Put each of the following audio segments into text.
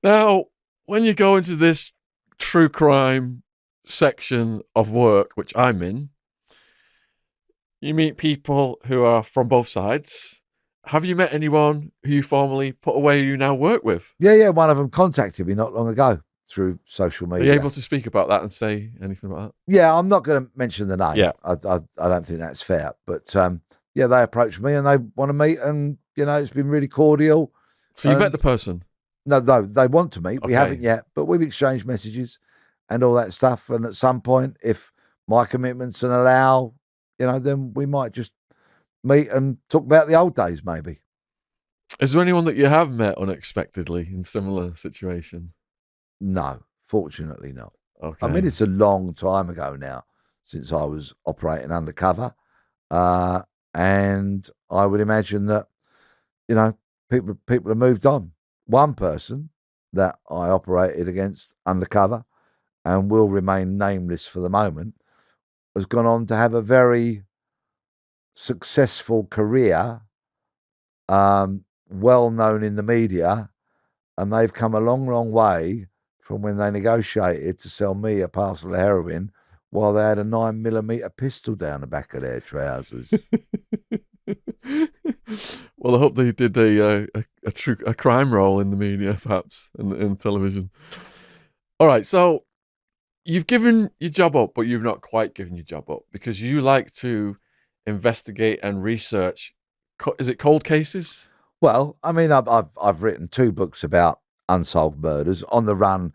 Now, when you go into this true crime section of work, which I'm in, you meet people who are from both sides. Have you met anyone who you formerly put away who you now work with? Yeah. One of them contacted me not long ago through social Are you media. able to speak about that and say anything about that? Yeah, I'm not going to mention the name. Yeah. I don't think that's fair. But yeah, they approached me and they want to meet, and it's been really cordial. So you met And the person? no, they want to meet. We haven't Okay. yet, but we've exchanged messages and all that stuff. And at some point, if my commitments and allow, then we might just meet and talk about the old days, maybe. Is there anyone that you have met unexpectedly in similar situation? No, fortunately not. I mean, Okay. it's a long time ago now since I was operating undercover. And I would imagine that, people have moved on. One person that I operated against undercover and will remain nameless for the moment has gone on to have a very successful career, well known in the media, and they've come a long, long way from when they negotiated to sell me a parcel of heroin while they had a 9mm pistol down the back of their trousers. Well, I hope they did a crime role in the media, perhaps in television. All right, so you've given your job up, but you've not quite given your job up because you like to investigate and research. Is it cold cases? Well, I mean, I've written 2 books about unsolved murders. On the Run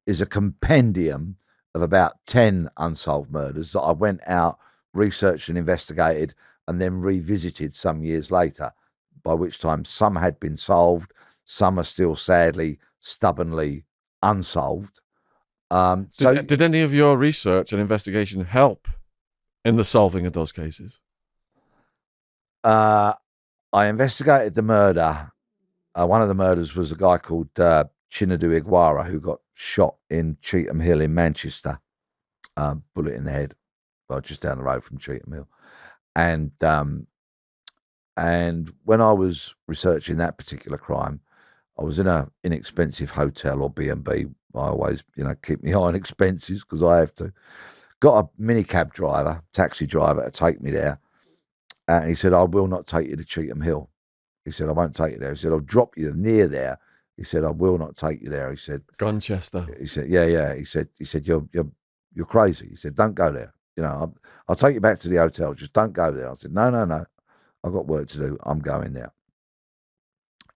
is a compendium of about 10 unsolved murders that I went out, researched and investigated, and then revisited some years later, by which time some had been solved, some are still sadly, stubbornly unsolved. Did any of your research and investigation help in the solving of those cases? I investigated the murder. One of the murders was a guy called Chinadu Iguara, who got shot in Cheetham Hill in Manchester, bullet in the head, just down the road from Cheetham Hill. And when I was researching that particular crime, I was in a inexpensive hotel or B&B. I always, keep my eye on expenses because I have to. Got a minicab driver, taxi driver to take me there. And he said, I will not take you to Cheetham Hill. He said, I won't take you there. He said, I'll drop you near there. He said, I will not take you there. He said, Gunchester. He said, yeah. He said, you're crazy. He said, don't go there. I'll take you back to the hotel. Just don't go there. I said, no. I've got work to do. I'm going there.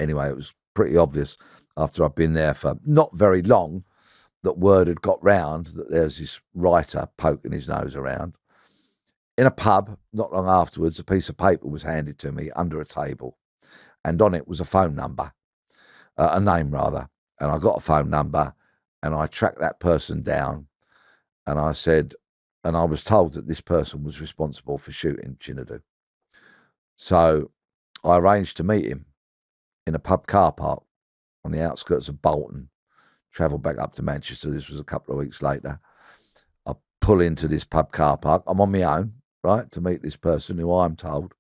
Anyway, it was pretty obvious after I'd been there for not very long that word had got round that there's this writer poking his nose around. In a pub, not long afterwards, a piece of paper was handed to me under a table, and on it was a phone number, a name rather. And I got a phone number, and I tracked that person down, and I said, and I was told that this person was responsible for shooting Chinadu. So I arranged to meet him in a pub car park on the outskirts of Bolton, travelled back up to Manchester. This was a couple of weeks later. I pull into this pub car park. I'm on my own, right, to meet this person who I'm told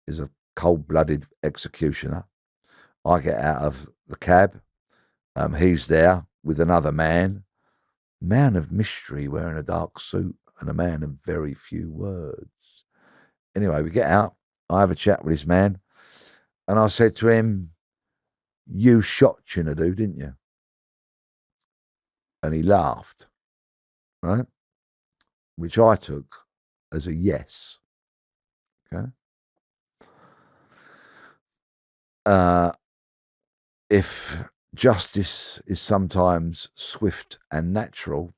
is a cold-blooded executioner. I get out of the cab. He's there with another man of mystery wearing a dark suit and a man of very few words. Anyway, we get out. I have a chat with this man. And I said to him, you shot Chinadu, didn't you? And he laughed, right? Which I took as a yes. Okay. If justice is sometimes swift and natural,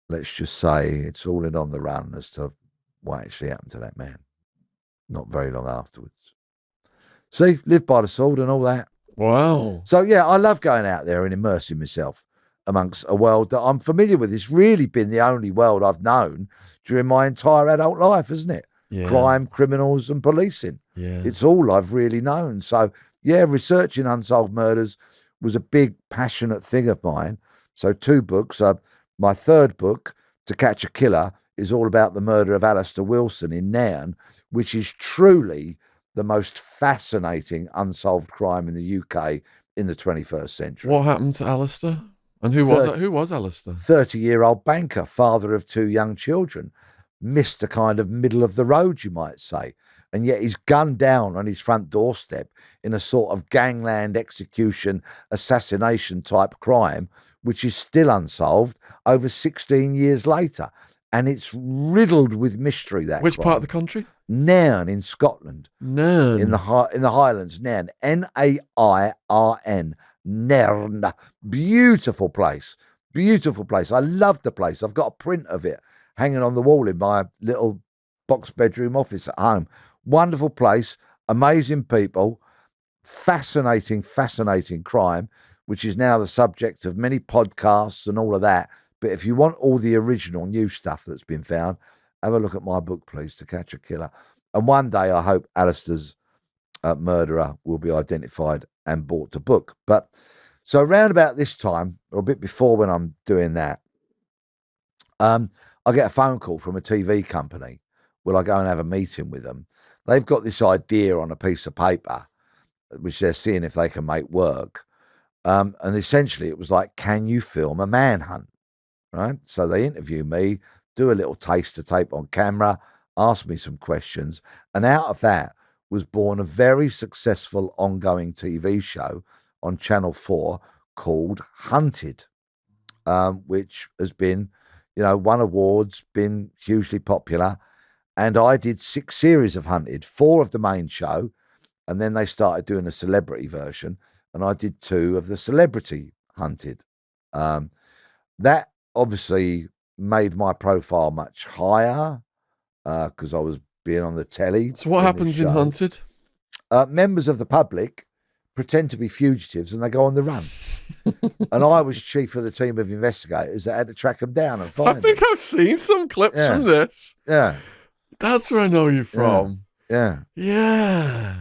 let's just say it's all in On the Run as to what actually happened to that man. Not very long afterwards. See, live by the sword and all that. Wow. So, yeah, I love going out there and immersing myself amongst a world that I'm familiar with. It's really been the only world I've known during my entire adult life, isn't it? Yeah. Crime, criminals and policing. Yeah. It's all I've really known. So, yeah, researching unsolved murders was a big, passionate thing of mine. So 2 books. My 3rd book, To Catch a Killer, is all about the murder of Alistair Wilson in Nairn, which is truly the most fascinating unsolved crime in the UK in the 21st century. What happened to Alistair? And who was it? Who was Alistair? 30-year-old banker, father of 2 young children, missed a kind of middle of the road, you might say. And yet he's gunned down on his front doorstep in a sort of gangland execution, assassination type crime, which is still unsolved over 16 years later. And it's riddled with mystery, that Which crime. part of the country? Nairn in Scotland. Nairn. In the Highlands, Nairn. Nairn. Nairn. Beautiful place. Beautiful place. I love the place. I've got a print of it hanging on the wall in my little box bedroom office at home. Wonderful place. Amazing people. Fascinating crime, which is now the subject of many podcasts and all of that. But if you want all the original new stuff that's been found, have a look at my book, please, To Catch a Killer. And one day I hope Alistair's murderer will be identified and brought to book. But so around about this time, or a bit before when I'm doing that, I get a phone call from a TV company. Will I go and have a meeting with them? They've got this idea on a piece of paper, which they're seeing if they can make work. And essentially it was like, can you film a manhunt? Right? So they interview me, do a little taster tape on camera, ask me some questions. And out of that was born a very successful ongoing TV show on Channel 4 called Hunted, which has been, won awards, been hugely popular. And I did 6 series of Hunted, 4 of the main show. And then they started doing a celebrity version. And I did 2 of the celebrity Hunted. That obviously made my profile much higher because I was being on the telly. So what happens in Hunted? Members of the public pretend to be fugitives and they go on the run. And I was chief of the team of investigators that had to track them down and find them. I think I've seen some clips from this. Yeah. That's where I know you from. Yeah. Yeah.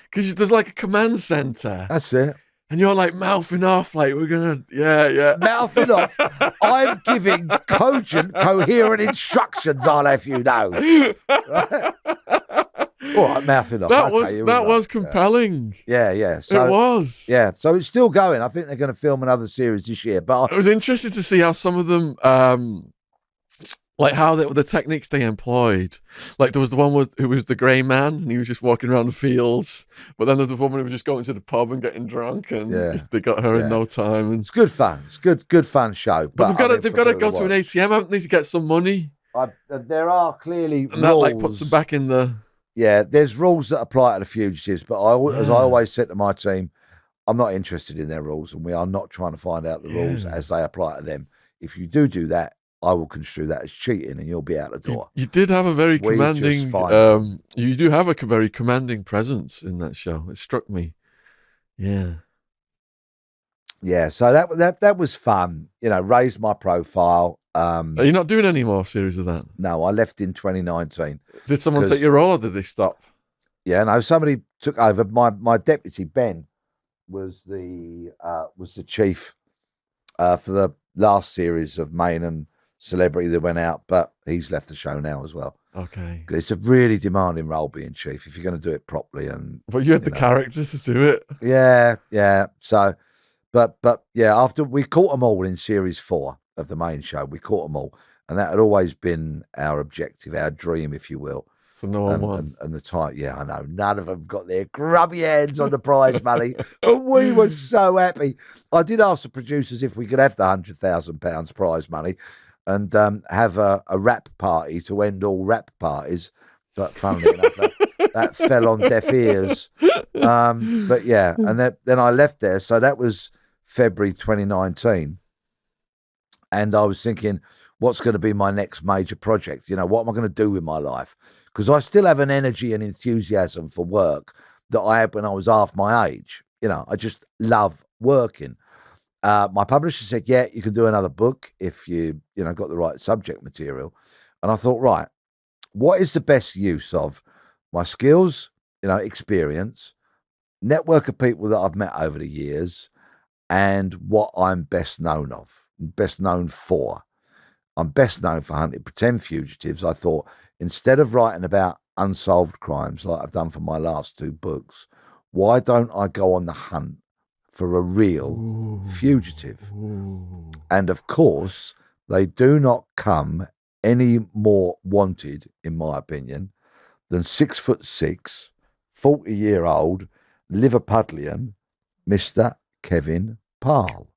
Because there's like a command center. That's it. And you're like mouthing off, like we're gonna, yeah. Mouthing off. I'm giving cogent, coherent instructions. I'll have you know. Right? All right, mouthing off. That was compelling. Yeah. So, it was. Yeah. So it's still going. I think they're going to film another series this year. But it was interesting to see how some of them, like how the techniques they employed. Like there was the one who was the grey man, and he was just walking around the fields. But then there's the woman who was just going to the pub and getting drunk, and they got her in no time. And it's good fun. It's good fun show. But they've got to go to an ATM, haven't they, to get some money? There are clearly and rules. That puts them back in the. Yeah, there's rules that apply to the fugitives, but as I always said to my team, I'm not interested in their rules, and we are not trying to find out the rules as they apply to them. If you do that, I will construe that as cheating, and you'll be out the door. You did have a very commanding. You do have a very commanding presence in that show. It struck me. Yeah. Yeah. So that was fun. Raised my profile. Are you not doing any more series of that? No, I left in 2019. Did someone take your role, or did they stop? Yeah, no. Somebody took over. My deputy Ben was the chief for the last series of Main and Celebrity that went out, but he's left the show now as well. Okay. It's a really demanding role being chief if you're going to do it properly. But you had the characters to do it. Yeah. So, but yeah, after we caught them all in series 4 of the main show, we caught them all, and that had always been our objective, our dream, if you will. So no one won. And the time, I know, none of them got their grubby hands on the prize money, and we were so happy. I did ask the producers if we could have the £100,000 prize money and have a rap party to end all rap parties, but funnily enough, that fell on deaf ears. But yeah, and then I left there, so that was February 2019, and I was thinking, what's going to be my next major project? What am I going to do with my life? Because I still have an energy and enthusiasm for work that I had when I was half my age. I just love working. My publisher said, yeah, you can do another book if you got the right subject material. And I thought, right, what is the best use of my skills, experience, network of people that I've met over the years, and what I'm best known for. I'm best known for hunting pretend fugitives. I thought, instead of writing about unsolved crimes like I've done for my last 2 books, why don't I go on the hunt for a real fugitive. And of course, they do not come any more wanted, in my opinion, than 6'6", 40-year-old Liverpudlian Mr. Kevin Parle.